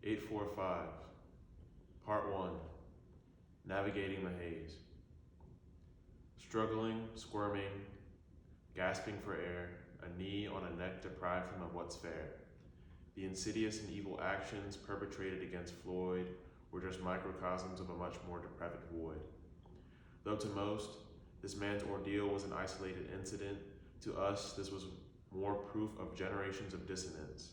845, Part 1, Navigating the Haze. Struggling, squirming, gasping for air, a knee on a neck deprived him of what's fair. The insidious and evil actions perpetrated against Floyd were just microcosms of a much more depraved void. Though to most, this man's ordeal was an isolated incident, to us this was more proof of generations of dissonance,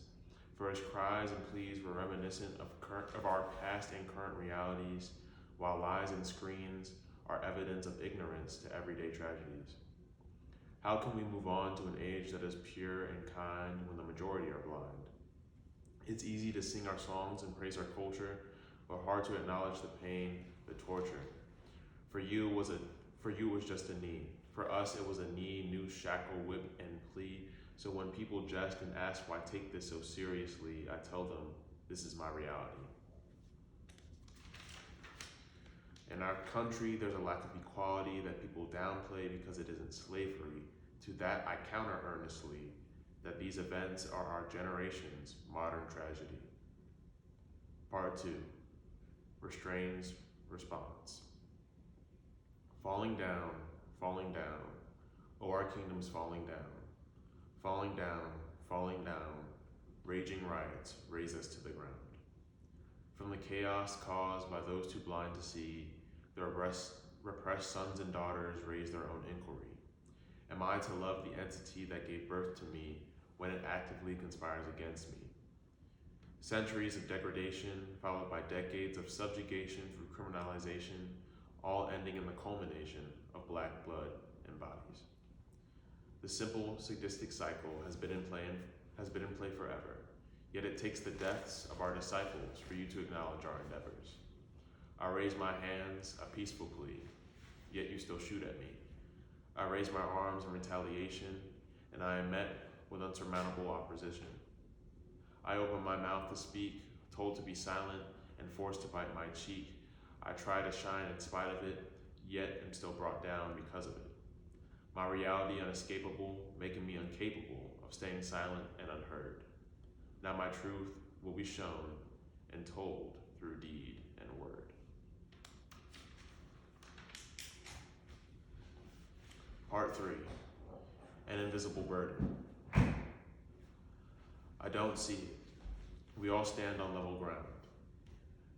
for his cries and pleas were reminiscent of our past and current realities, while lies and screens are evidence of ignorance to everyday tragedies. How can we move on to an age that is pure and kind when the majority are blind? It's easy to sing our songs and praise our culture, but hard to acknowledge the pain, the torture. For you, it was just a knee. For us, it was a knee, noose, shackle, whip, and plea. So when people jest and ask why I take this so seriously, I tell them, this is my reality. In our country, there's a lack of equality that people downplay because it isn't slavery. To that, I counter earnestly that these events are our generation's modern tragedy. Part 2, Restrains Response. Falling down, oh our kingdom's falling down, falling down, raging riots raise us to the ground. From the chaos caused by those too blind to see, the repressed sons and daughters raise their own inquiry. Am I to love the entity that gave birth to me when it actively conspires against me? Centuries of degradation, followed by decades of subjugation through criminalization, all ending in the culmination of black blood and bodies. The simple, sadistic cycle has been in play forever, yet it takes the deaths of our disciples for you to acknowledge our endeavors. I raise my hands, a peaceful plea, yet you still shoot at me. I raise my arms in retaliation, and I am met with unsurmountable opposition. I open my mouth to speak, told to be silent, and forced to bite my cheek. I try to shine in spite of it, yet am still brought down because of it. My reality unescapable, making me incapable of staying silent and unheard. Now my truth will be shown and told through deed and word. Part 3, An Invisible Burden. I don't see it. We all stand on level ground.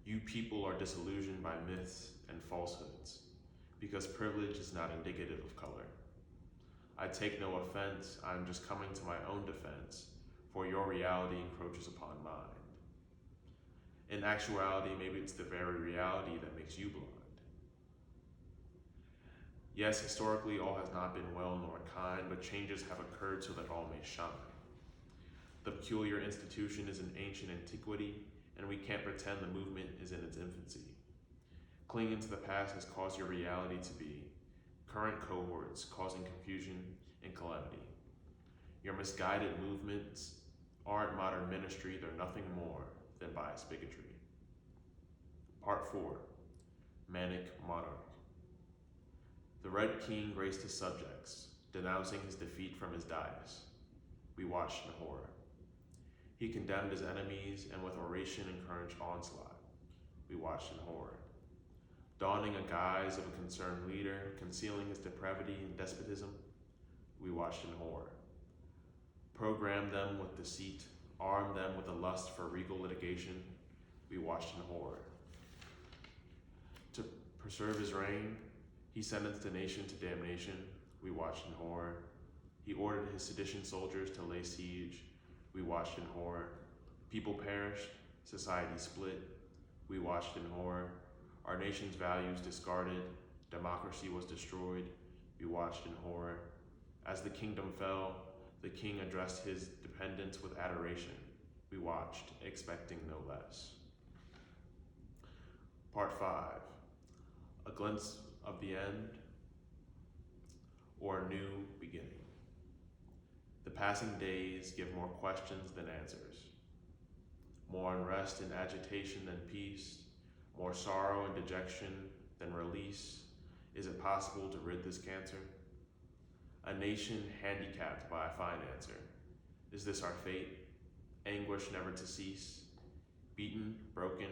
You people are disillusioned by myths and falsehoods, because privilege is not indicative of color. I take no offense, I'm just coming to my own defense, for your reality encroaches upon mine. In actuality, maybe it's the very reality that makes you blind. Yes, historically, all has not been well nor kind, but changes have occurred so that all may shine. The peculiar institution is an ancient antiquity, and we can't pretend the movement is in its infancy. Clinging to the past has caused your reality to be current cohorts causing confusion and calamity. Your misguided movements aren't modern ministry, they're nothing more than biased bigotry. Part 4, Manic Monarch. The Red King graced his subjects, denouncing his defeat from his dais. We watched in horror. He condemned his enemies and with oration encouraged onslaught. We watched in horror. Donning a guise of a concerned leader, concealing his depravity and despotism, we watched in horror. Programmed them with deceit, armed them with a lust for regal litigation, we watched in horror. To preserve his reign, he sentenced the nation to damnation, we watched in horror. He ordered his sedition soldiers to lay siege, we watched in horror. People perished, society split, we watched in horror. Our nation's values discarded, democracy was destroyed, we watched in horror. As the kingdom fell, the king addressed his dependents with adoration, we watched, expecting no less. Part 5, A Glimpse of the End or a New Beginning. The passing days give more questions than answers, more unrest and agitation than peace, more sorrow and dejection than release. Is it possible to rid this cancer? A nation handicapped by a financer. Is this our fate? Anguish never to cease? beaten, broken,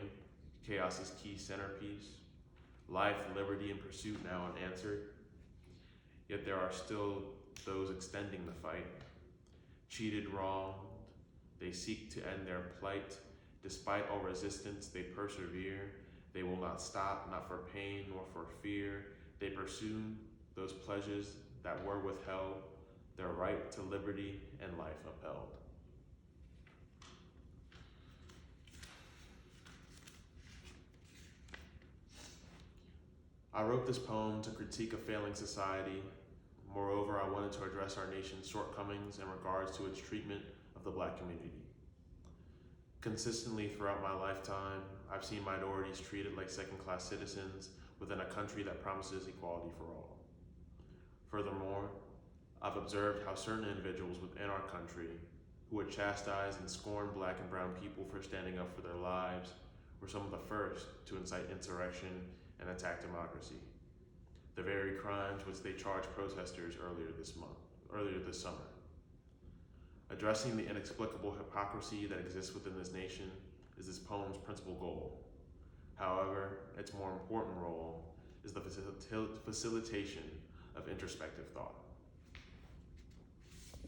chaos's key centerpiece, life, liberty, and pursuit now unanswered. Yet there are still those extending the fight. Cheated, wronged, they seek to end their plight. Despite all resistance, they persevere. They will not stop, not for pain nor for fear. They pursue those pleasures that were withheld, their right to liberty and life upheld. I wrote this poem to critique a failing society. Moreover, I wanted to address our nation's shortcomings in regards to its treatment of the Black community. Consistently throughout my lifetime, I've seen minorities treated like second-class citizens within a country that promises equality for all. Furthermore, I've observed how certain individuals within our country who would chastise and scorn Black and brown people for standing up for their lives were some of the first to incite insurrection and attack democracy, the very crimes which they charged protesters earlier this summer. Addressing the inexplicable hypocrisy that exists within this nation is this poem's principal goal. However, its more important role is the facilitation of introspective thought.